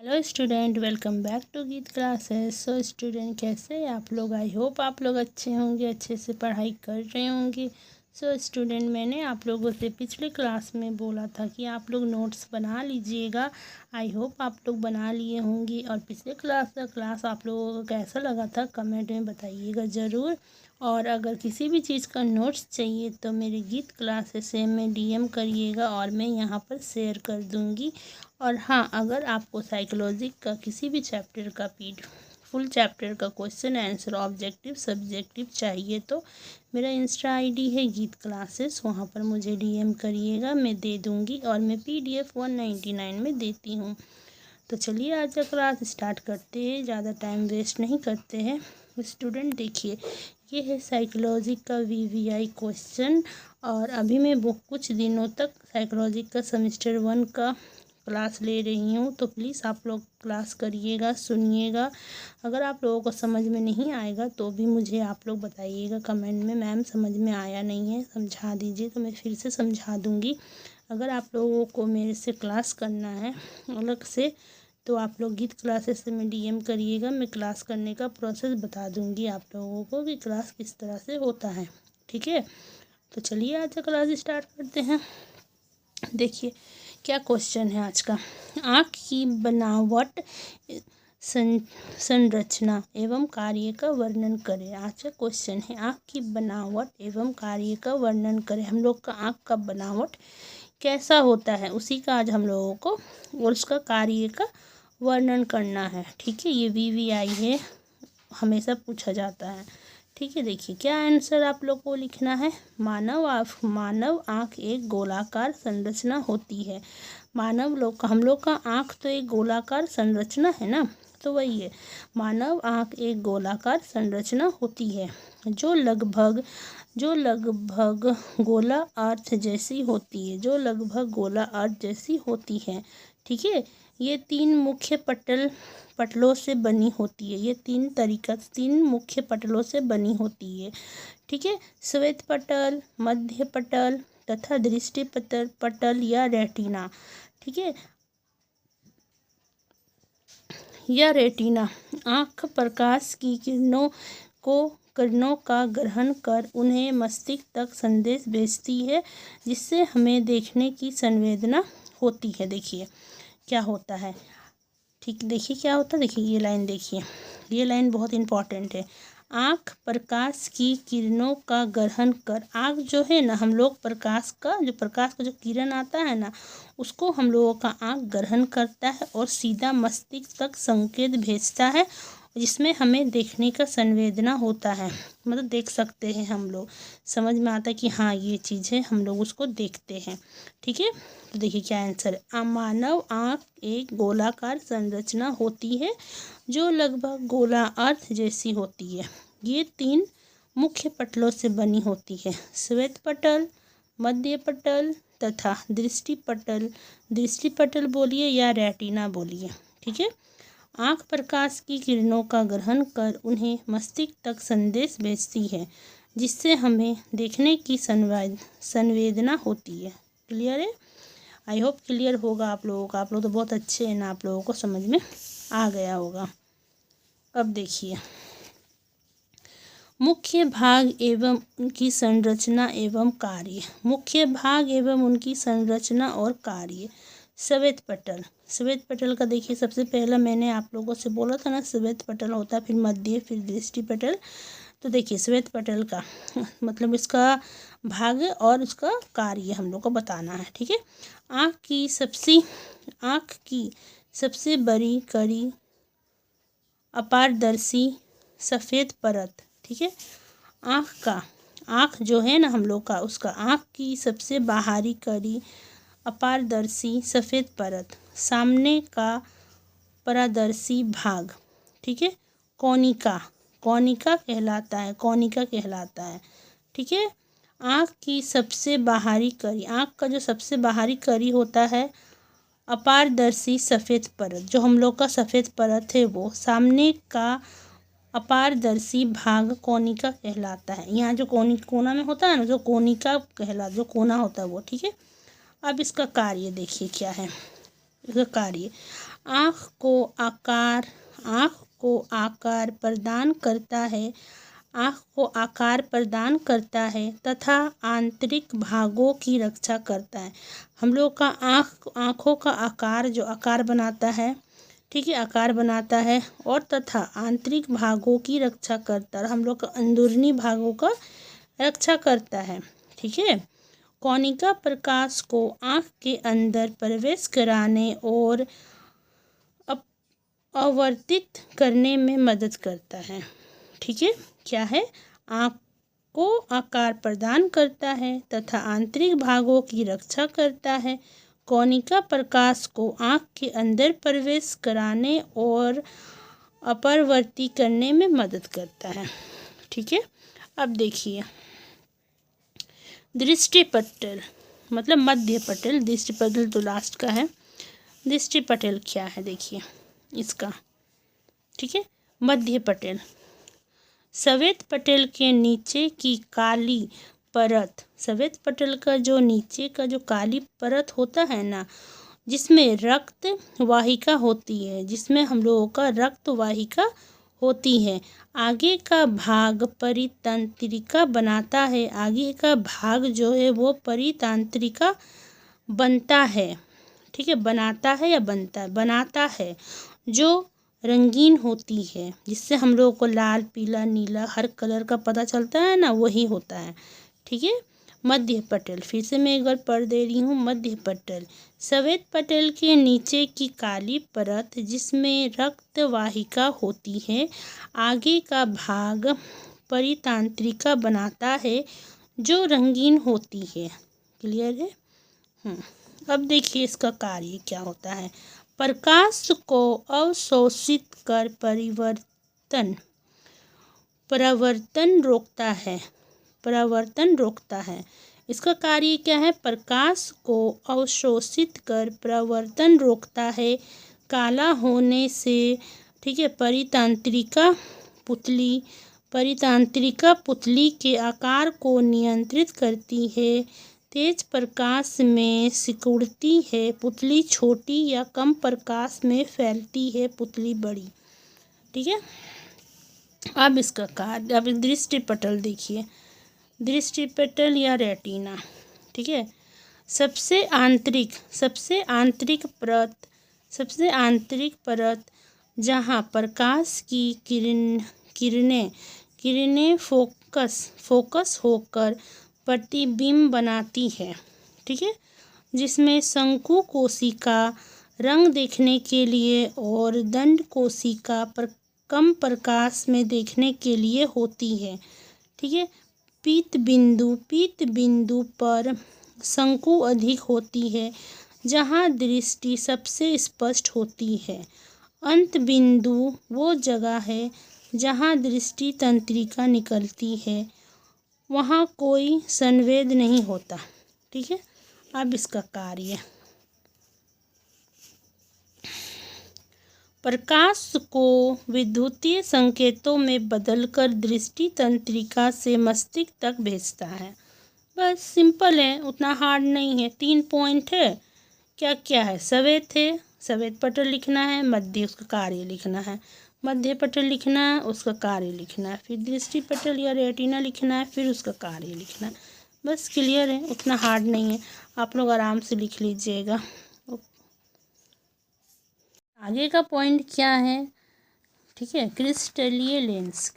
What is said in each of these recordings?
Hello student, welcome back to Geet classes. So student, कैसे हैं आप लोग? आई होप आप लोग अच्छे होंगे, अच्छे से पढ़ाई कर रहे होंगे। सो स्टूडेंट, मैंने आप लोगों से पिछले क्लास में बोला था कि आप लोग नोट्स बना लीजिएगा। आई होप आप लोग बना लिए होंगे। और पिछले क्लास का क्लास आप लोगों को कैसा लगा था कमेंट में बताइएगा ज़रूर। और अगर किसी भी चीज़ का नोट्स चाहिए तो मेरे गीत क्लासेस से में डीएम करिएगा और मैं यहाँ पर शेयर कर दूँगी। और हाँ, अगर आपको साइकोलॉजी का किसी भी चैप्टर का फुल चैप्टर का क्वेश्चन आंसर ऑब्जेक्टिव सब्जेक्टिव चाहिए तो मेरा इंस्टा आईडी है गीत क्लासेस, वहाँ पर मुझे डीएम करिएगा, मैं दे दूँगी। और मैं PDF 199 में देती हूँ। तो चलिए आज का क्लास स्टार्ट करते हैं, ज़्यादा टाइम वेस्ट नहीं करते हैं। स्टूडेंट देखिए, ये है साइकोलॉजी का VVI क्वेश्चन। और अभी मैं कुछ दिनों तक साइकोलॉजी का सेमेस्टर 1 का क्लास ले रही हूँ, तो प्लीज़ आप लोग क्लास करिएगा, सुनिएगा। अगर आप लोगों को समझ में नहीं आएगा तो भी मुझे आप लोग बताइएगा कमेंट में, मैम समझ में आया नहीं है, समझा दीजिए, तो मैं फिर से समझा दूँगी। अगर आप लोगों को मेरे से क्लास करना है अलग से तो आप लोग गीत क्लासेस से मैं DM करिएगा, मैं क्लास करने का प्रोसेस बता दूँगी आप लोगों को कि क्लास किस तरह से होता है। ठीक है, तो चलिए आज का क्लास स्टार्ट करते हैं। देखिए क्या क्वेश्चन है आज का। आँख की बनावट संरचना एवं कार्य का वर्णन करें। आज का क्वेश्चन है आँख की बनावट एवं कार्य का वर्णन करें। हम लोग का आँख का बनावट कैसा होता है उसी का आज हम लोगों को और उसका कार्य का वर्णन करना है। ठीक है, ये VVI है, हमेशा पूछा जाता है। ठीक है, देखिए क्या आंसर आप लोग को लिखना है। मानव आँख एक गोलाकार संरचना होती है। हम लोग का आँख तो एक गोलाकार संरचना है ना, तो वही है, मानव आँख एक गोलाकार संरचना होती है जो लगभग गोला अर्थ जैसी होती है, ठीक है, ये तीन मुख्य पटलों से बनी होती है। ये तीन मुख्य पटलों से बनी होती है। ठीक है, श्वेत पटल, मध्य पटल तथा दृष्टि पटल या रेटिना। ठीक है, यह रेटिना आँख प्रकाश की किरणों का ग्रहण कर उन्हें मस्तिष्क तक संदेश भेजती है, जिससे हमें देखने की संवेदना होती है। देखिए क्या होता है, ठीक, देखिए क्या होता है। देखिए ये लाइन देखिए, ये लाइन बहुत इम्पॉर्टेंट है। आँख प्रकाश की किरणों का ग्रहण कर, आँख जो है ना, हम लोग प्रकाश का जो किरण आता है ना, उसको हम लोगों का आँख ग्रहण करता है और सीधा मस्तिष्क तक संकेत भेजता है, जिसमें हमें देखने का संवेदना होता है। मतलब देख सकते हैं हम लोग, समझ में आता है कि हाँ ये चीज़ है, हम लोग उसको देखते हैं। ठीक है, तो देखिए क्या आंसर है। मानव आँख एक गोलाकार संरचना होती है जो लगभग गोला अर्थ जैसी होती है। ये तीन मुख्य पटलों से बनी होती है, श्वेत पटल, मध्य पटल तथा दृष्टि पटल बोलिए या रेटिना बोलिए। ठीक है, आँख प्रकाश की किरणों का ग्रहण कर उन्हें मस्तिष्क तक संदेश भेजती है, जिससे हमें देखने की संवेदना होती है। क्लियर है? आई होप क्लियर होगा आप लोगों का। आप लोग तो बहुत अच्छे हैं ना, आप लोगों को समझ में आ गया होगा। अब देखिए मुख्य भाग एवं उनकी संरचना एवं कार्य। मुख्य भाग एवं उनकी संरचना और कार्य। श्वेत पटल का देखिए, सबसे पहला मैंने आप लोगों से बोला था ना, श्वेत पटल होता है, फिर मध्य, फिर दृष्टि पटल। तो देखिए श्वेत पटल का मतलब इसका भाग और उसका कार्य हम लोग को बताना है। ठीक है, आँख की सबसे बड़ी कड़ी अपारदर्शी सफ़ेद परत। ठीक है, आँख जो है ना हम लोग का, उसका आँख की सबसे बाहरी कड़ी अपारदर्शी सफ़ेद परत, सामने का पारदर्शी भाग, ठीक है, कोनिका कहलाता है। ठीक है, आँख की सबसे बाहरी कड़ी, आँख का जो सबसे बाहरी कड़ी होता है अपारदर्शी सफ़ेद परत, जो हम लोग का सफ़ेद परत है, वो सामने का अपारदर्शी भाग कोनिका कहलाता है। यहाँ जो कोना में होता है ना, जो कोना होता है वो। ठीक है, अब इसका कार्य देखिए क्या है। इसका कार्य, आँख को आकार प्रदान करता है। आँख को आकार प्रदान करता है तथा आंतरिक भागों की रक्षा करता है। हम लोग का आँखों का आकार जो आकार बनाता है, ठीक है, आकार बनाता है और तथा आंतरिक भागों की रक्षा करता है। हम लोग का अंदरूनी भागों का रक्षा करता है, ठीक है। कोनिका प्रकाश को आँख के अंदर प्रवेश कराने और अवर्तित करने में मदद करता है, ठीक है। क्या है? आँख को आकार प्रदान करता है तथा आंतरिक भागों की रक्षा करता है। कोनिका प्रकाश को आँख के अंदर प्रवेश कराने और अपवर्ती करने में मदद करता है, ठीक है। अब देखिए, दृष्टिपटल मतलब मध्य पटल, दृष्टिपटल तो लास्ट का है। दृष्टिपटल क्या है देखिए इसका, ठीक है। मध्य पटल श्वेत पटल के नीचे की काली परत, श्वेत पटल का जो नीचे का जो काली परत होता है ना, जिसमें रक्त वाहिका होती है, जिसमें हम लोगों का रक्त वाहिका होती है। आगे का भाग परितंत्रिका बनाता है। आगे का भाग जो है वो परितंत्रिका बनता है, ठीक है। बनाता है या बनता है? बनाता है, जो रंगीन होती है, जिससे हम लोगों को लाल, पीला, नीला हर कलर का पता चलता है ना, वही होता है, ठीक है। मध्य पटल फिर से मैं एक बार पढ़ दे रही हूँ। मध्य पटल श्वेत पटल के नीचे की काली परत जिसमें रक्त वाहिका होती है। आगे का भाग परितंत्रिका बनाता है जो रंगीन होती है। क्लियर है? अब देखिए इसका कार्य क्या होता है। प्रकाश को अवशोषित कर परावर्तन रोकता है। इसका कार्य क्या है? प्रकाश को अवशोषित कर परावर्तन रोकता है। काला होने से, ठीक है, परितंत्रिका पुतली के आकार को नियंत्रित करती है। तेज प्रकाश में सिकुड़ती है पुतली छोटी या कम प्रकाश में फैलती है पुतली बड़ी, ठीक है। अब इसका कार्य, अब दृष्टिपटल देखिए, दृष्टिपटल या रेटिना, ठीक है। सबसे आंतरिक परत जहाँ प्रकाश की किरणें फोकस होकर प्रतिबिंब बनाती है, ठीक है, जिसमें शंकु कोशिका रंग देखने के लिए और दंड कोशिका पर कम प्रकाश में देखने के लिए होती है, ठीक है। पीत बिंदु पर शंकु अधिक होती है जहाँ दृष्टि सबसे स्पष्ट होती है। अंत बिंदु वो जगह है जहाँ दृष्टि तंत्रिका निकलती है, वहाँ कोई संवेद नहीं होता, ठीक है। अब इसका कार्य, प्रकाश को विद्युतीय संकेतों में बदलकर दृष्टि तंत्रिका से मस्तिष्क तक भेजता है। बस सिंपल है, उतना हार्ड नहीं है। 3 पॉइंट है। क्या क्या है? श्वेत पटल लिखना है, मध्य उसका कार्य लिखना है, मध्य पटल लिखना है, उसका कार्य लिखना है, फिर दृष्टि पटल या रेटिना लिखना है, फिर उसका कार्य लिखना है। बस क्लियर है, उतना हार्ड नहीं है, आप लोग आराम से लिख लीजिएगा। आगे का पॉइंट क्या है, ठीक है। क्रिस्टलीय लेंस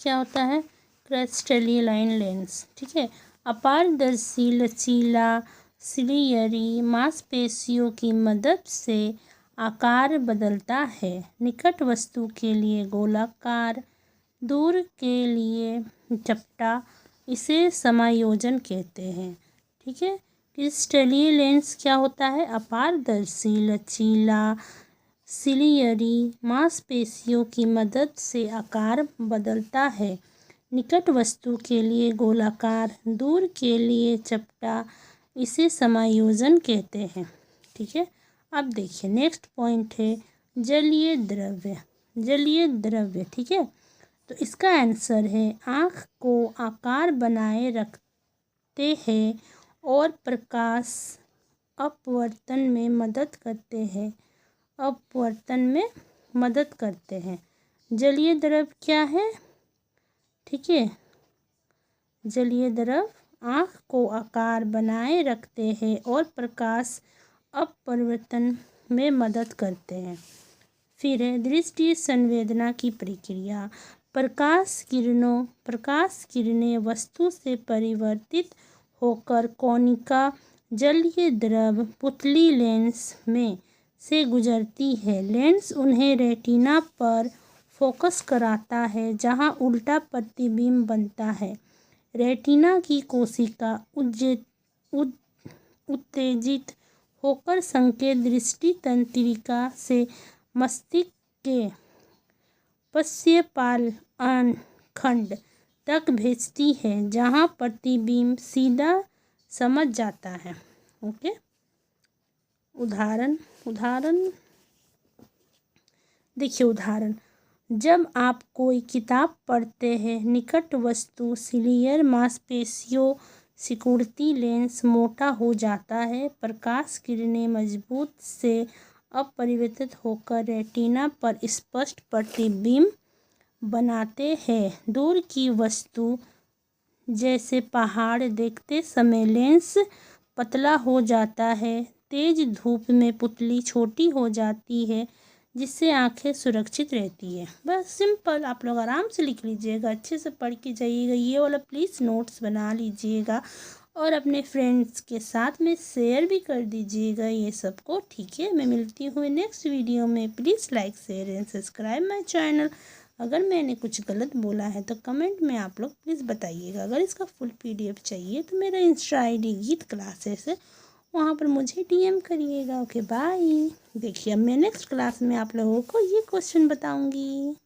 क्या होता है? क्रिस्टलीय लेंस, ठीक है। अपारदर्शी लचीला सिलियरी मांसपेशियों की मदद से आकार बदलता है। निकट वस्तु के लिए गोलाकार, दूर के लिए चपटा, इसे समायोजन कहते हैं, ठीक है। क्रिस्टलीय लेंस क्या होता है? अपारदर्शी लचीला सिलियरी मांसपेशियों की मदद से आकार बदलता है। निकट वस्तु के लिए गोलाकार, दूर के लिए चपटा, इसे समायोजन कहते हैं, ठीक है। अब देखिए नेक्स्ट पॉइंट है जलीय द्रव्य, ठीक है। तो इसका आंसर है आँख को आकार बनाए रखते हैं और प्रकाश अपवर्तन में मदद करते हैं। अपवर्तन में मदद करते हैं। जलीय द्रव क्या है? ठीक है, जलीय द्रव आँख को आकार बनाए रखते हैं और प्रकाश अपवर्तन में मदद करते हैं। फिर है दृष्टि संवेदना की प्रक्रिया। प्रकाश किरणें वस्तु से परिवर्तित होकर कोनिका जलीय द्रव पुतली लेंस में से गुजरती है। लेंस उन्हें रेटिना पर फोकस कराता है जहां उल्टा प्रतिबिंब बनता है। रेटिना की कोशिका उत्तेजित होकर संकेत दृष्टि तंत्रिका से मस्तिष्क के पश्चपाल खंड तक भेजती है जहां प्रतिबिंब सीधा समझ जाता है। ओके, उदाहरण देखिए। उदाहरण, जब आप कोई किताब पढ़ते हैं, निकट वस्तु सिलियर मांसपेशियों सिकुड़ती, लेंस मोटा हो जाता है, प्रकाश किरणें मजबूत से अपरिवर्तित होकर रेटिना पर स्पष्ट प्रतिबिंब बनाते हैं। दूर की वस्तु जैसे पहाड़ देखते समय लेंस पतला हो जाता है। तेज धूप में पुतली छोटी हो जाती है जिससे आंखें सुरक्षित रहती है। बस सिंपल, आप लोग आराम से लिख लीजिएगा, अच्छे से पढ़ के जाइएगा। ये वाला प्लीज़ नोट्स बना लीजिएगा और अपने फ्रेंड्स के साथ में शेयर भी कर दीजिएगा ये सबको। ठीक है, मैं मिलती हूँ नेक्स्ट वीडियो में। Please like share and subscribe my channel. अगर मैंने कुछ गलत बोला है तो कमेंट में आप लोग प्लीज़ बताइएगा। अगर इसका फुल PDF चाहिए तो मेरा इंस्टा ID गीत क्लासेस है, वहाँ पर मुझे DM करिएगा। Okay bye. देखिए, अब मैं नेक्स्ट क्लास में आप लोगों को ये क्वेश्चन बताऊँगी।